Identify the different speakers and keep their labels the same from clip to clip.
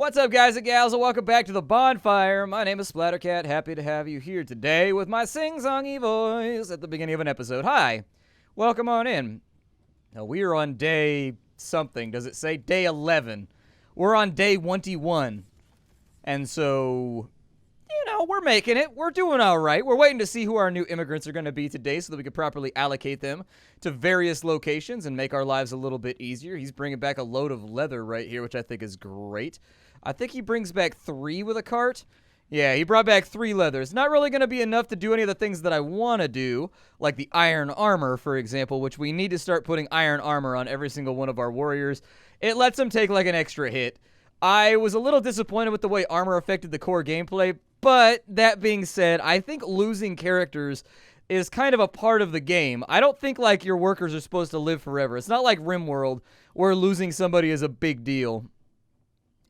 Speaker 1: What's up, guys and gals, and welcome back to the Bonfire. My name is Splattercat. Happy to have you here today with my sing-songy voice at the beginning of an episode. Hi, welcome on in. Now, we are on day something. Does it say day 11? We're on day 21. And so, you know, we're making it. We're doing all right. We're waiting to see who our new immigrants are going to be today so that we can properly allocate them to various locations and make our lives a little bit easier. He's bringing back a load of leather right here, which I think is great. I think he brings back 3 with a cart. Yeah, he brought back 3 leather. It's not really going to be enough to do any of the things that I want to do, like the iron armor, for example, which we need to start putting iron armor on every single one of our warriors. It lets them take like an extra hit. I was a little disappointed with the way armor affected the core gameplay, but that being said, I think losing characters is kind of a part of the game. I don't think like your workers are supposed to live forever. It's not like RimWorld where losing somebody is a big deal.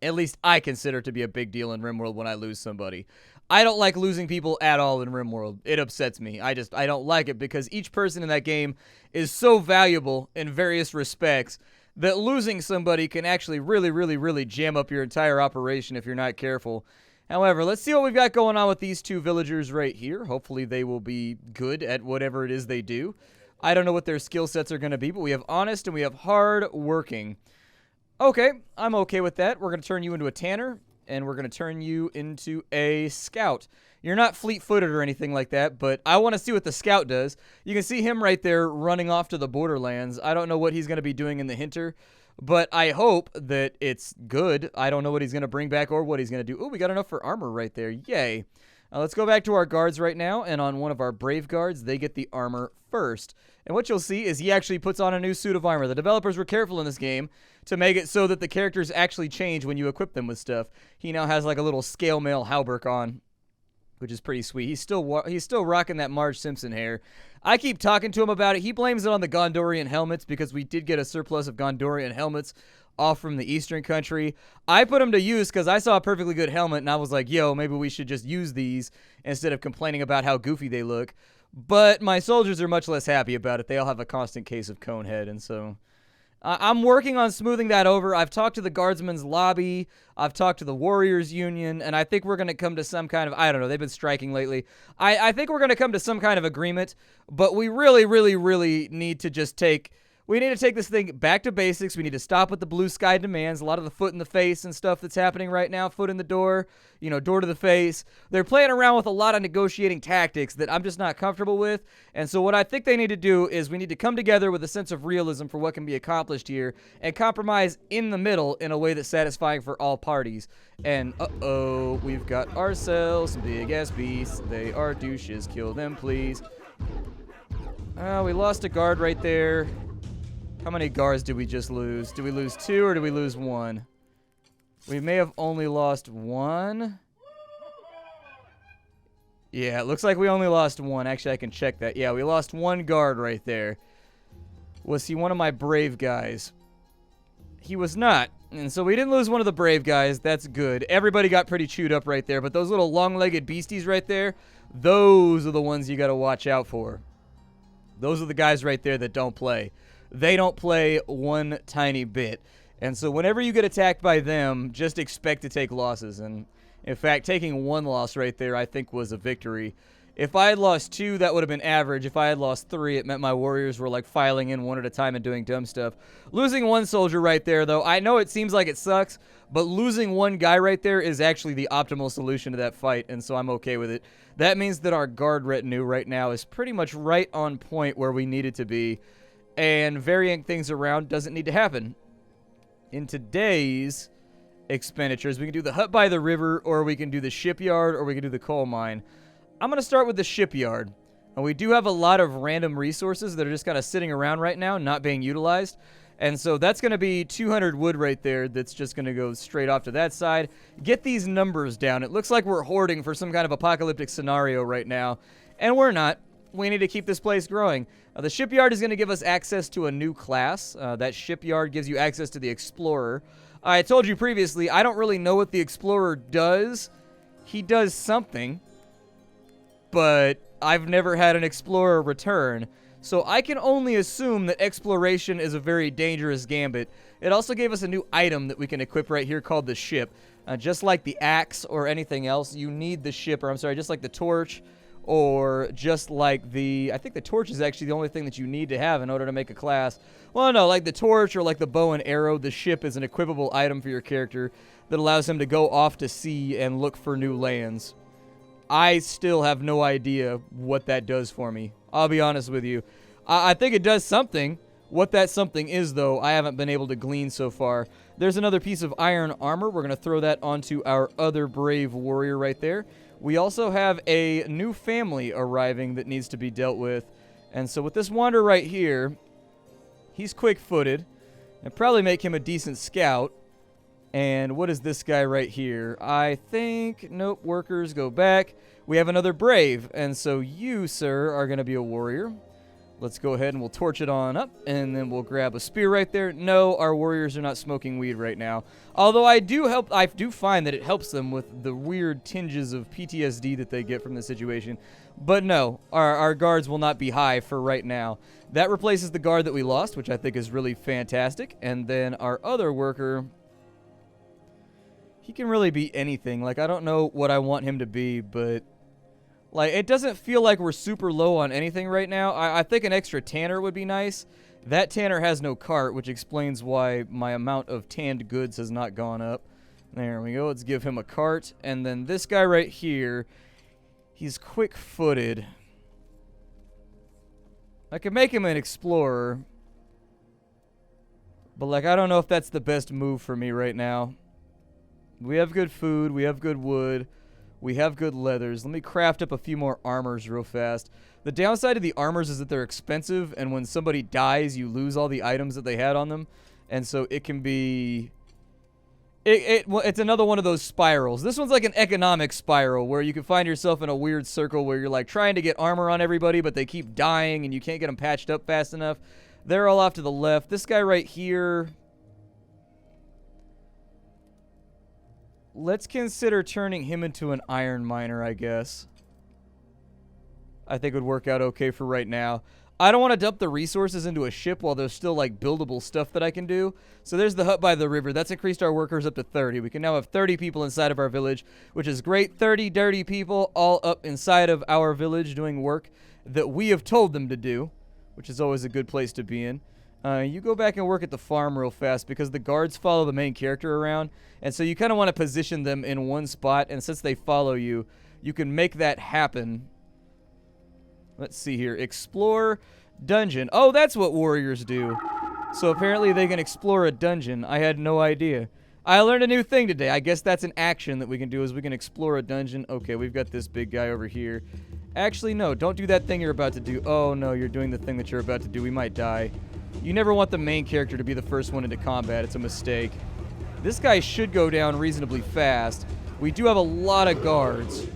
Speaker 1: At least I consider it to be a big deal in RimWorld when I lose somebody. I don't like losing people at all in RimWorld. It upsets me. I don't like it because each person in that game is so valuable in various respects that losing somebody can actually really jam up your entire operation if you're not careful. However, let's see what we've got going on with these 2 villagers right here. Hopefully they will be good at whatever it is they do. I don't know what their skill sets are going to be, but we have honest and we have hard working. Okay, I'm okay with that. We're going to turn you into a tanner, and we're going to turn you into a scout. You're not fleet-footed or anything like that, but I want to see what the scout does. You can see him right there running off to the borderlands. I don't know what he's going to be doing in the Hinter, but I hope that it's good. I don't know what he's going to bring back or what he's going to do. Oh, we got enough for armor right there. Yay. Let's go back to our guards right now, and on one of our brave guards, they get the armor first. And what you'll see is he actually puts on a new suit of armor. The developers were careful in this game to make it so that the characters actually change when you equip them with stuff. He now has like a little scale mail hauberk on, which is pretty sweet. He's still rocking that Marge Simpson hair. I keep talking to him about it. He blames it on the Gondorian helmets because we did get a surplus of Gondorian helmets off from the Eastern country. I put them to use because I saw a perfectly good helmet and I was like, yo, maybe we should just use these instead of complaining about how goofy they look. But my soldiers are much less happy about it. They all have a constant case of conehead, and so I'm working on smoothing that over. I've talked to the Guardsmen's Lobby. I've talked to the Warriors Union, and I think we're going to come to some kind of, I don't know, they've been striking lately. I think we're going to come to some kind of agreement, but we really need to just take this thing back to basics. We need to stop with the blue sky demands. A lot of the foot in the face and stuff that's happening right now, foot in the door, door to the face. They're playing around with a lot of negotiating tactics that I'm just not comfortable with. And so what I think they need to do is we need to come together with a sense of realism for what can be accomplished here and compromise in the middle in a way that's satisfying for all parties. And uh-oh, we've got ourselves some big-ass beasts. They are douches. Kill them, please. We lost a guard right there. How many guards did we just lose? Did we lose 2 or did we lose 1? We may have only lost 1. Yeah, it looks like we only lost 1. Actually, I can check that. Yeah, we lost 1 guard right there. Was he one of my brave guys? He was not. And so we didn't lose one of the brave guys. That's good. Everybody got pretty chewed up right there. But those little long-legged beasties right there, those are the ones you got to watch out for. Those are the guys right there that don't play. They don't play one tiny bit. And so whenever you get attacked by them, just expect to take losses. And in fact, taking 1 loss right there, I think was a victory. If I had lost 2, that would have been average. If I had lost 3, it meant my warriors were like filing in one at a time and doing dumb stuff. Losing 1 soldier right there, though, I know it seems like it sucks, but losing 1 guy right there is actually the optimal solution to that fight, and so I'm okay with it. That means that our guard retinue right now is pretty much right on point where we need it to be. And varying things around doesn't need to happen. In today's expenditures, we can do the hut by the river, or we can do the shipyard, or we can do the coal mine. I'm going to start with the shipyard. And we do have a lot of random resources that are just kind of sitting around right now, not being utilized. And so that's going to be 200 wood right there that's just going to go straight off to that side. Get these numbers down. It looks like we're hoarding for some kind of apocalyptic scenario right now. And we're not. We need to keep this place growing. The shipyard is going to give us access to a new class. That shipyard gives you access to the Explorer. I told you previously, I don't really know what the Explorer does. He does something, but I've never had an Explorer return. So I can only assume that exploration is a very dangerous gambit. It also gave us a new item that we can equip right here called the ship. Just like the axe or anything else, you need the ship, or I'm sorry, just like the torch, or just like I think the torch is actually the only thing that you need to have in order to make a class. Well, no, like the torch or like the bow and arrow, the ship is an equipable item for your character that allows him to go off to sea and look for new lands. I still have no idea what that does for me. I'll be honest with you. I think it does something. What that something is, though, I haven't been able to glean so far. There's another piece of iron armor. We're going to throw that onto our other brave warrior right there. We also have a new family arriving that needs to be dealt with. And so with this wanderer right here, he's quick-footed. And probably make him a decent scout. And what is this guy right here? I think, nope, workers, go back. We have another brave. And so you, sir, are going to be a warrior. Let's go ahead and we'll torch it on up, and then we'll grab a spear right there. No, our warriors are not smoking weed right now. Although I do find that it helps them with the weird tinges of PTSD that they get from the situation. But no, our guards will not be high for right now. That replaces the guard that we lost, which I think is really fantastic. And then our other worker, he can really be anything. Like, I don't know what I want him to be, but like, it doesn't feel like we're super low on anything right now. I think an extra tanner would be nice. That tanner has no cart, which explains why my amount of tanned goods has not gone up. There we go. Let's give him a cart. And then this guy right here, he's quick-footed. I could make him an explorer. But, like, I don't know if that's the best move for me right now. We have good food. We have good wood. We have good leathers. Let me craft up a few more armors real fast. The downside of the armors is that they're expensive, and when somebody dies, you lose all the items that they had on them. And so it can be... It's another one of those spirals. This one's like an economic spiral where you can find yourself in a weird circle where you're like trying to get armor on everybody, but they keep dying and you can't get them patched up fast enough. They're all off to the left. This guy right here... Let's consider turning him into an iron miner, I guess. I think it would work out okay for right now. I don't want to dump the resources into a ship while there's still, like, buildable stuff that I can do. So there's the hut by the river. That's increased our workers up to 30. We can now have 30 people inside of our village, which is great. 30 dirty people all up inside of our village doing work that we have told them to do, which is always a good place to be in. You go back and work at the farm real fast because the guards follow the main character around. And so you kind of want to position them in one spot. And since they follow you, you can make that happen. Let's see here. Explore dungeon. Oh, that's what warriors do. So apparently they can explore a dungeon. I had no idea. I learned a new thing today. I guess that's an action that we can do is we can explore a dungeon. Okay, we've got this big guy over here. Actually, no. Don't do that thing you're about to do. Oh, no. You're doing the thing that you're about to do. We might die. You never want the main character to be the first one into combat. It's a mistake. This guy should go down reasonably fast. We do have a lot of guards.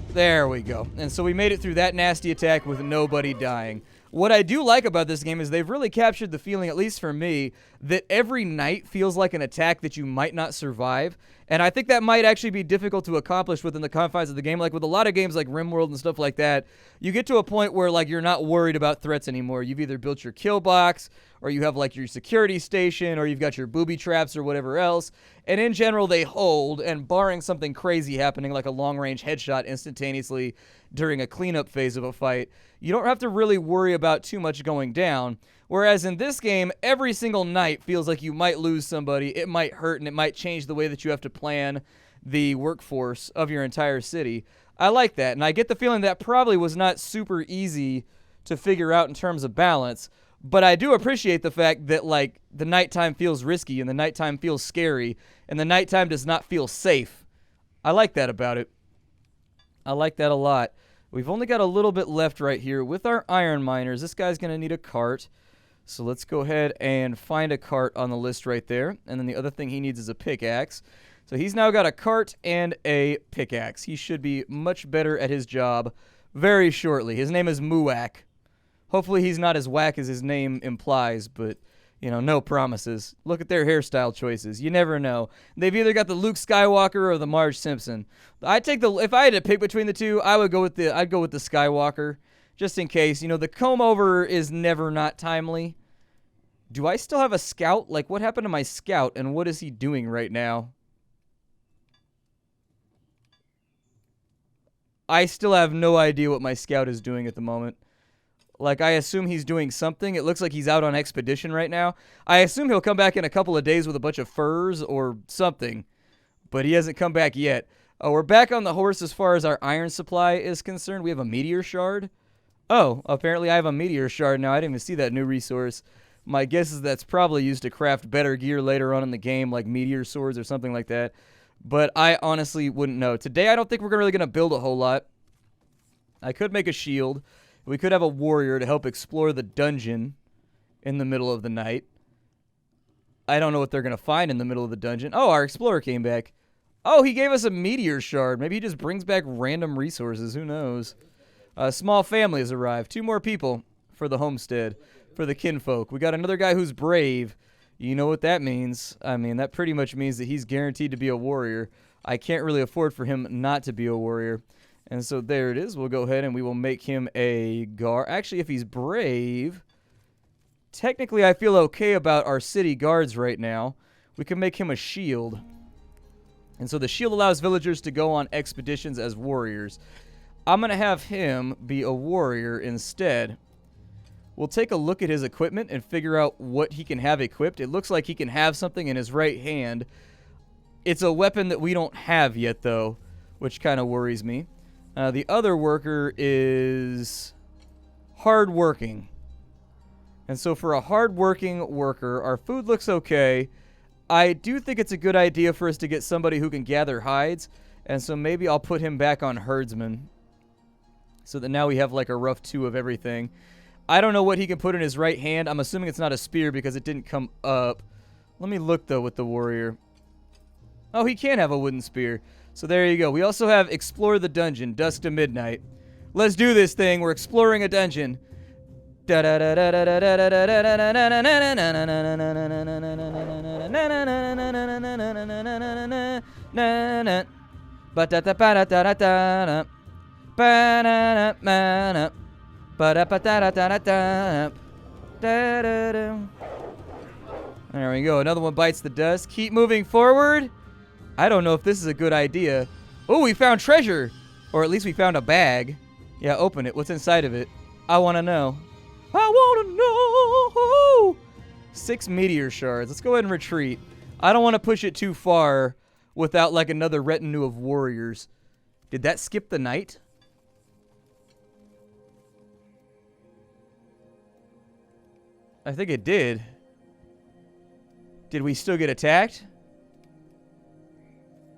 Speaker 1: There we go. And so we made it through that nasty attack with nobody dying. What I do like about this game is they've really captured the feeling, at least for me, that every night feels like an attack that you might not survive. And I think that might actually be difficult to accomplish within the confines of the game. Like with a lot of games like RimWorld and stuff like that, you get to a point where like you're not worried about threats anymore. You've either built your kill box, or you have like your security station, or you've got your booby traps or whatever else. And in general, they hold, and barring something crazy happening like a long-range headshot instantaneously during a cleanup phase of a fight, you don't have to really worry about too much going down. Whereas in this game, every single night feels like you might lose somebody, it might hurt, and it might change the way that you have to plan the workforce of your entire city. I like that, and I get the feeling that probably was not super easy to figure out in terms of balance, but I do appreciate the fact that, like, the nighttime feels risky, and the nighttime feels scary, and the nighttime does not feel safe. I like that about it. I like that a lot. We've only got a little bit left right here with our iron miners. This guy's going to need a cart. So let's go ahead and find a cart on the list right there. And then the other thing he needs is a pickaxe. So he's now got a cart and a pickaxe. He should be much better at his job very shortly. His name is Muak. Hopefully he's not as whack as his name implies, but, you know, no promises. Look at their hairstyle choices. You never know. They've either got the Luke Skywalker or the Marge Simpson. If I had to pick between the two, I'd go with the Skywalker. Just in case. You know, the comb over is never not timely. Do I still have a scout? Like, what happened to my scout, and what is he doing right now? I still have no idea what my scout is doing at the moment. Like, I assume he's doing something. It looks like he's out on expedition right now. I assume he'll come back in a couple of days with a bunch of furs or something. But he hasn't come back yet. Oh, we're back on the horse as far as our iron supply is concerned. We have a meteor shard. Oh, apparently I have a meteor shard now. I didn't even see that new resource. My guess is that's probably used to craft better gear later on in the game, like meteor swords or something like that. But I honestly wouldn't know. Today, I don't think we're really going to build a whole lot. I could make a shield. We could have a warrior to help explore the dungeon in the middle of the night. I don't know what they're going to find in the middle of the dungeon. Oh, our explorer came back. Oh, he gave us a meteor shard. Maybe he just brings back random resources. Who knows? A small family has arrived. 2 more people for the homestead, for the kinfolk. We got another guy who's brave. You know what that means. I mean, that pretty much means that he's guaranteed to be a warrior. I can't really afford for him not to be a warrior. And so there it is. We'll go ahead and we will make him a guard. Actually, if he's brave, technically I feel okay about our city guards right now. We can make him a shield. And so the shield allows villagers to go on expeditions as warriors. I'm going to have him be a warrior instead. We'll take a look at his equipment and figure out what he can have equipped. It looks like he can have something in his right hand. It's a weapon that we don't have yet, though, which kind of worries me. The other worker is hardworking. And so for a hardworking worker, our food looks okay. I do think it's a good idea for us to get somebody who can gather hides. And so maybe I'll put him back on herdsman. So that now we have like a rough 2 of everything. I don't know what he can put in his right hand. I'm assuming it's not a spear because it didn't come up. Let me look, though, with the warrior. Oh, he can have a wooden spear. So there you go. We also have Explore the Dungeon, Dusk to Midnight. Let's do this thing. We're exploring a dungeon. There we go. Another one bites the dust. Keep moving forward. I don't know if this is a good idea. Oh, we found treasure. Or at least we found a bag. Yeah, open it. What's inside of it? I want to know. I want to know. 6 meteor shards. Let's go ahead and retreat. I don't want to push it too far without like another retinue of warriors. Did that skip the night? I think it did. Did we still get attacked?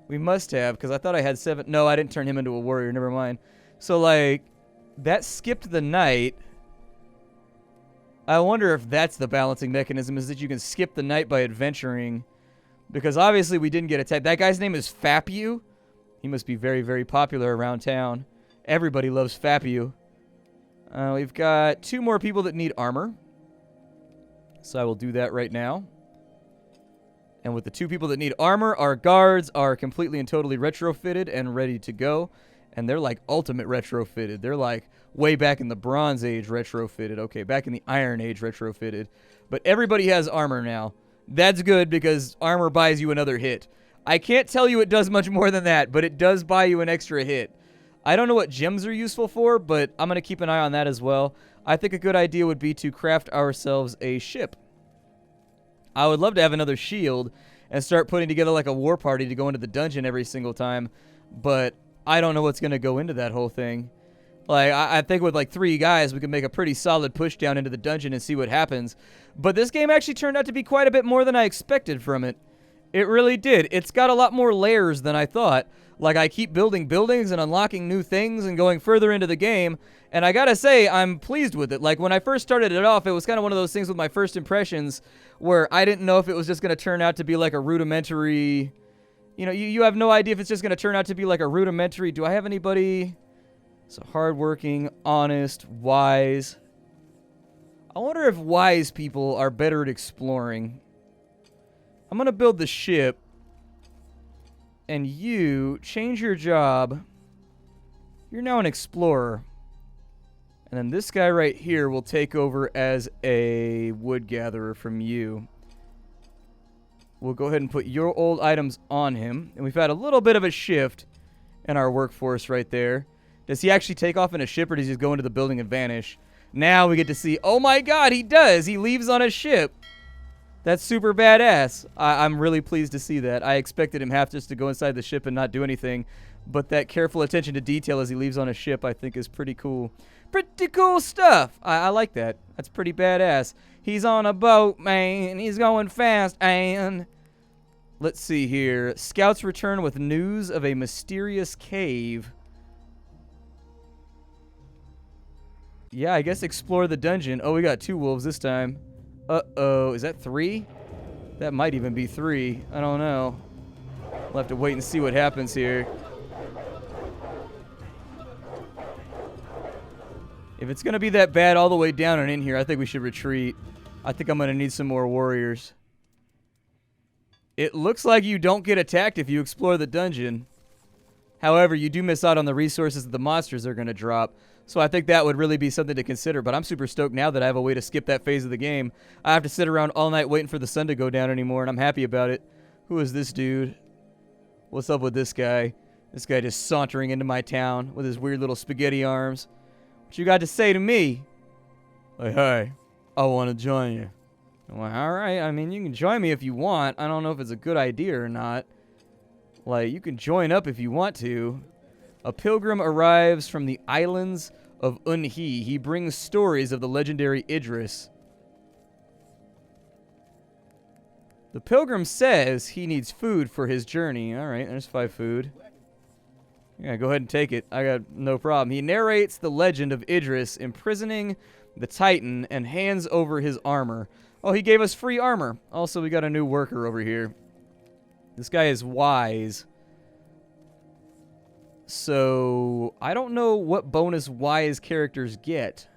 Speaker 1: We must have, because I thought I had 7. No, I didn't turn him into a warrior. Never mind. So, like, that skipped the night. I wonder if that's the balancing mechanism, is that you can skip the night by adventuring. Because obviously we didn't get attacked. That guy's name is Fapu. He must be very, very popular around town. Everybody loves Fapu. We've got 2 more people that need armor. So I will do that right now. And with the 2 people that need armor, our guards are completely and totally retrofitted and ready to go. And they're like ultimate retrofitted. They're like way back in the Bronze Age retrofitted. Okay, back in the Iron Age retrofitted. But everybody has armor now. That's good because armor buys you another hit. I can't tell you it does much more than that, but it does buy you an extra hit. I don't know what gems are useful for, but I'm going to keep an eye on that as well. I think a good idea would be to craft ourselves a ship. I would love to have another shield and start putting together like a war party to go into the dungeon every single time, but I don't know what's going to go into that whole thing. Like, I think with like 3 guys, we can make a pretty solid push down into the dungeon and see what happens. But this game actually turned out to be quite a bit more than I expected from it. It really did. It's got a lot more layers than I thought. Like, I keep building buildings and unlocking new things and going further into the game. And I gotta say, I'm pleased with it. Like, when I first started it off, it was kind of one of those things with my first impressions where I didn't know if it was just going to turn out to be like a rudimentary... You know, you have no idea if it's just going to turn out to be like a rudimentary... Do I have anybody... So, hardworking, honest, wise. I wonder if wise people are better at exploring. I'm going to build the ship. And you change your job. You're now an explorer. And then this guy right here will take over as a wood gatherer from you. We'll go ahead and put your old items on him. And we've had a little bit of a shift in our workforce right there. Does he actually take off in a ship, or does he just go into the building and vanish? Now we get to see, oh my god, he does! He leaves on a ship! That's super badass. I'm really pleased to see that. I expected him half just to go inside the ship and not do anything. But that careful attention to detail as he leaves on a ship, I think, is pretty cool. Pretty cool stuff! I like that. That's pretty badass. He's on a boat, man. He's going fast, and... Let's see here. Scouts return with news of a mysterious cave. Yeah, I guess explore the dungeon. Oh, we got 2 wolves this time. Uh-oh. Is that 3? That might even be 3. I don't know. We'll have to wait and see what happens here. If it's going to be that bad all the way down and in here, I think we should retreat. I think I'm going to need some more warriors. It looks like you don't get attacked if you explore the dungeon. However, you do miss out on the resources that the monsters are going to drop. So I think that would really be something to consider. But I'm super stoked now that I have a way to skip that phase of the game. I have to sit around all night waiting for the sun to go down anymore, and I'm happy about it. Who is this dude? What's up with this guy? This guy just sauntering into my town with his weird little spaghetti arms. What you got to say to me? Like, hey, I want to join you. Well, alright, I mean, you can join me if you want. I don't know if it's a good idea or not. Like, you can join up if you want to. A pilgrim arrives from the islands of Unhi. He brings stories of the legendary Idris. The pilgrim says he needs food for his journey. Alright, there's 5 food. Yeah, go ahead and take it. I got no problem. He narrates the legend of Idris imprisoning the Titan and hands over his armor. Oh, he gave us free armor. Also, we got a new worker over here. This guy is wise. So, I don't know what bonus wise characters get.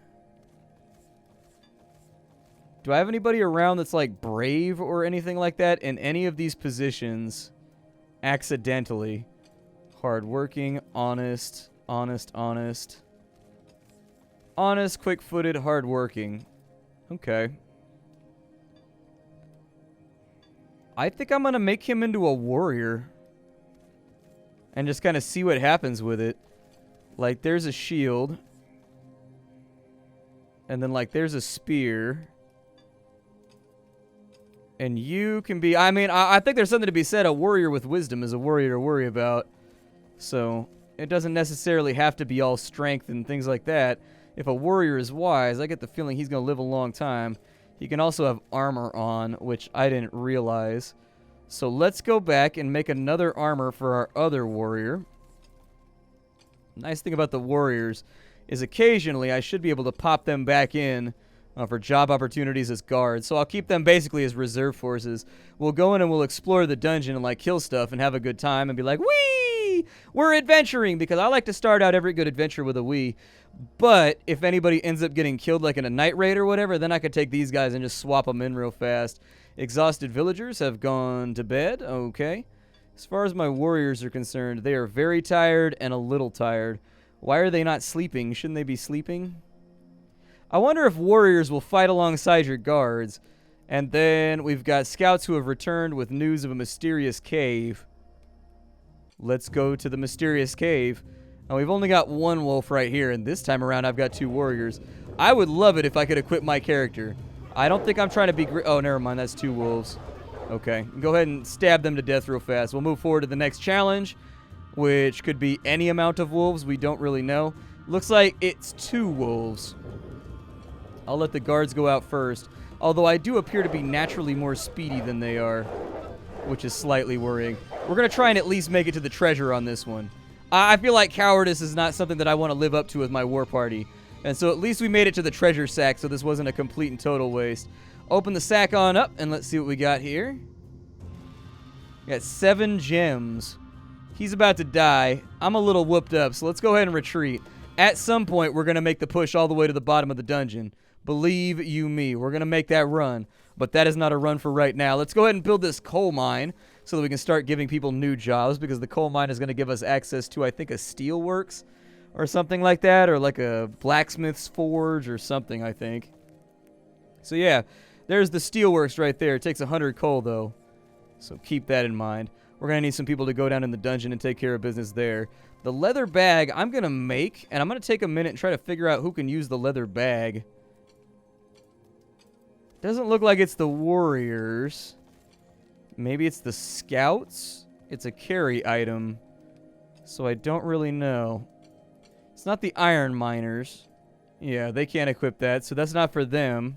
Speaker 1: Do I have anybody around that's like brave or anything like that in any of these positions accidentally? Hardworking, honest, honest, honest. Honest, quick-footed, hardworking. Okay. I think I'm going to make him into a warrior. And just kind of see what happens with it. Like, there's a shield. And then, like, there's a spear. And you can be... I mean, I think there's something to be said. A warrior with wisdom is a warrior to worry about. So, it doesn't necessarily have to be all strength and things like that. If a warrior is wise, I get the feeling he's going to live a long time. He can also have armor on, which I didn't realize. So let's go back and make another armor for our other warrior. Nice thing about the warriors is occasionally I should be able to pop them back in for job opportunities as guards. So I'll keep them basically as reserve forces. We'll go in and we'll explore the dungeon and like kill stuff and have a good time and be like, wee! We're adventuring, because I like to start out every good adventure with a wee. But if anybody ends up getting killed like in a night raid or whatever, then I could take these guys and just swap them in real fast. Exhausted villagers have gone to bed. Okay. As far as my warriors are concerned, they are very tired and a little tired. Why are they not sleeping? Shouldn't they be sleeping? I wonder if warriors will fight alongside your guards. And then we've got scouts who have returned with news of a mysterious cave. Let's go to the mysterious cave. And we've only got 1 wolf right here, and this time around I've got 2 warriors. I would love it if I could equip my character. I don't think I'm trying to be... Oh, never mind. That's 2 wolves. Okay. Go ahead and stab them to death real fast. We'll move forward to the next challenge, which could be any amount of wolves. We don't really know. Looks like it's 2 wolves. I'll let the guards go out first. Although I do appear to be naturally more speedy than they are, which is slightly worrying. We're going to try and at least make it to the treasure on this one. I feel like cowardice is not something that I want to live up to with my war party. And so at least we made it to the treasure sack, so this wasn't a complete and total waste. Open the sack on up, and let's see what we got here. We got 7 gems. He's about to die. I'm a little whooped up, so let's go ahead and retreat. At some point, we're going to make the push all the way to the bottom of the dungeon. Believe you me, we're going to make that run. But that is not a run for right now. Let's go ahead and build this coal mine so that we can start giving people new jobs, because the coal mine is going to give us access to, I think, a steelworks or something like that, or like a blacksmith's forge or something, I think. So yeah, there's the steelworks right there. It takes 100 coal, though, so keep that in mind. We're going to need some people to go down in the dungeon and take care of business there. The leather bag I'm going to make, and I'm going to take a minute and try to figure out who can use the leather bag. Doesn't look like it's the warriors. Maybe it's the scouts? It's a carry item, so I don't really know. It's not the iron miners. Yeah, they can't equip that, so that's not for them.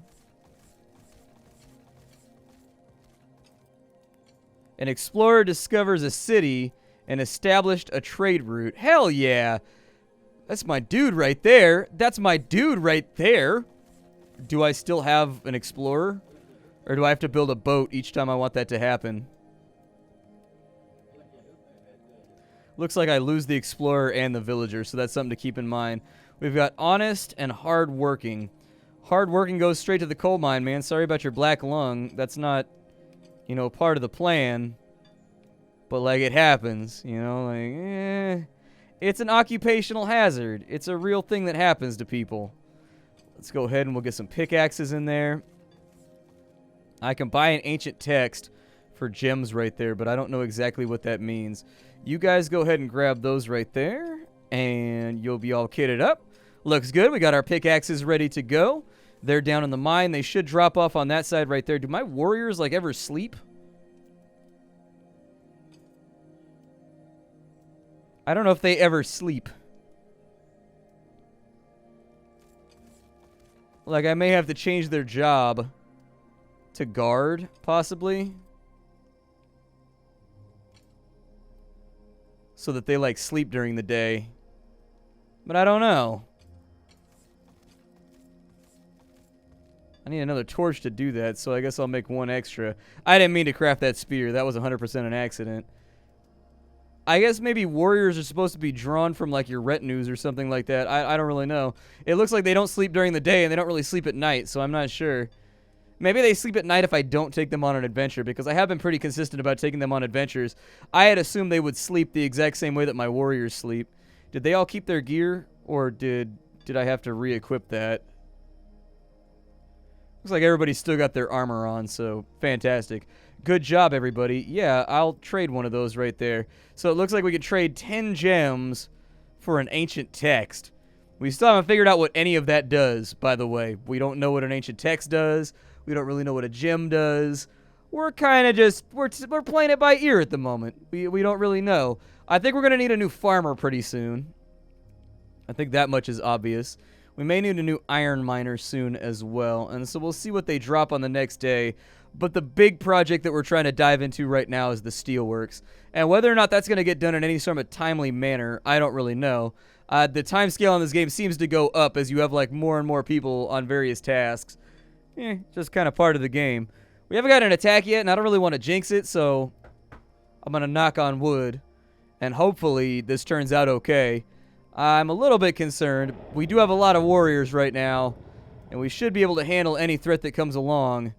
Speaker 1: An explorer discovers a city and established a trade route. Hell yeah! That's my dude right there. That's my dude right there. Do I still have an explorer? Or do I have to build a boat each time I want that to happen? Looks like I lose the explorer and the villager, so that's something to keep in mind. We've got honest and hardworking. Hardworking goes straight to the coal mine, man. Sorry about your black lung. That's not, you know, part of the plan. But, like, it happens, you know? Like, it's an occupational hazard. It's a real thing that happens to people. Let's go ahead and we'll get some pickaxes in there. I can buy an ancient text for gems right there, but I don't know exactly what that means. You guys go ahead and grab those right there, and you'll be all kitted up. Looks good. We got our pickaxes ready to go. They're down in the mine. They should drop off on that side right there. Do my warriors, like, ever sleep? I don't know if they ever sleep. Like, I may have to change their job to guard, possibly. So that they, like, sleep during the day. But I don't know. I need another torch to do that, so I guess I'll make one extra. I didn't mean to craft that spear. That was 100% an accident. I guess maybe warriors are supposed to be drawn from, like, your retinues or something like that. I don't really know. It looks like they don't sleep during the day, and they don't really sleep at night, so I'm not sure. Maybe they sleep at night if I don't take them on an adventure, because I have been pretty consistent about taking them on adventures. I had assumed they would sleep the exact same way that my warriors sleep. Did they all keep their gear, or did I have to re-equip that? Looks like everybody's still got their armor on, so fantastic. Good job, everybody. Yeah, I'll trade one of those right there. So it looks like we could trade 10 gems for an ancient text. We still haven't figured out what any of that does, by the way. We don't know what an ancient text does. We don't really know what a gem does. We're kind of just, we're playing it by ear at the moment. We don't really know. I think we're going to need a new farmer pretty soon. I think that much is obvious. We may need a new iron miner soon as well. And so we'll see what they drop on the next day. But the big project that we're trying to dive into right now is the steelworks. And whether or not that's going to get done in any sort of timely manner, I don't really know. The time scale on this game seems to go up as you have, like, more and more people on various tasks. Just kind of part of the game. We haven't got an attack yet, and I don't really want to jinx it, so I'm going to knock on wood. And hopefully this turns out okay. I'm a little bit concerned. We do have a lot of warriors right now, and we should be able to handle any threat that comes along.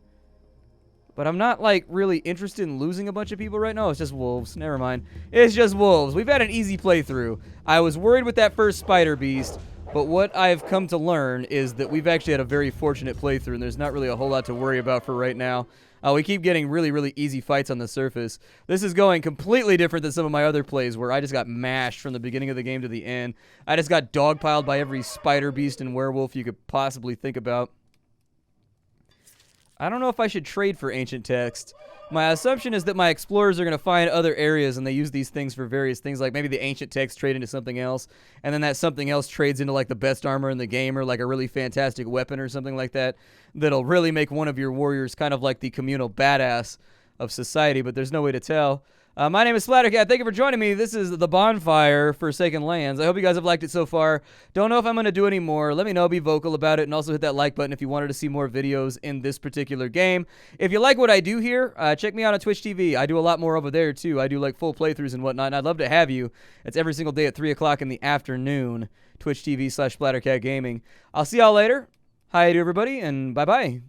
Speaker 1: But I'm not, like, really interested in losing a bunch of people right now. It's just wolves. Never mind. It's just wolves. We've had an easy playthrough. I was worried with that first spider beast, but what I've come to learn is that we've actually had a very fortunate playthrough, and there's not really a whole lot to worry about for right now. We keep getting really, really easy fights on the surface. This is going completely different than some of my other plays where I just got mashed from the beginning of the game to the end. I just got dogpiled by every spider beast and werewolf you could possibly think about. I don't know if I should trade for ancient text. My assumption is that my explorers are going to find other areas and they use these things for various things, like maybe the ancient text trade into something else, and then that something else trades into, like, the best armor in the game or, like, a really fantastic weapon or something like that that'll really make one of your warriors kind of like the communal badass of society, but there's no way to tell. My name is Splattercat. Thank you for joining me. This is the Bonfire Forsaken Lands. I hope you guys have liked it so far. Don't know if I'm going to do any more. Let me know. Be vocal about it. And also hit that like button if you wanted to see more videos in this particular game. If you like what I do here, check me out on Twitch TV. I do a lot more over there, too. I do, like, full playthroughs and whatnot. And I'd love to have you. It's every single day at 3 o'clock in the afternoon. Twitch TV /SplatterCatGaming. I'll see y'all later. Hi to everybody, and bye-bye.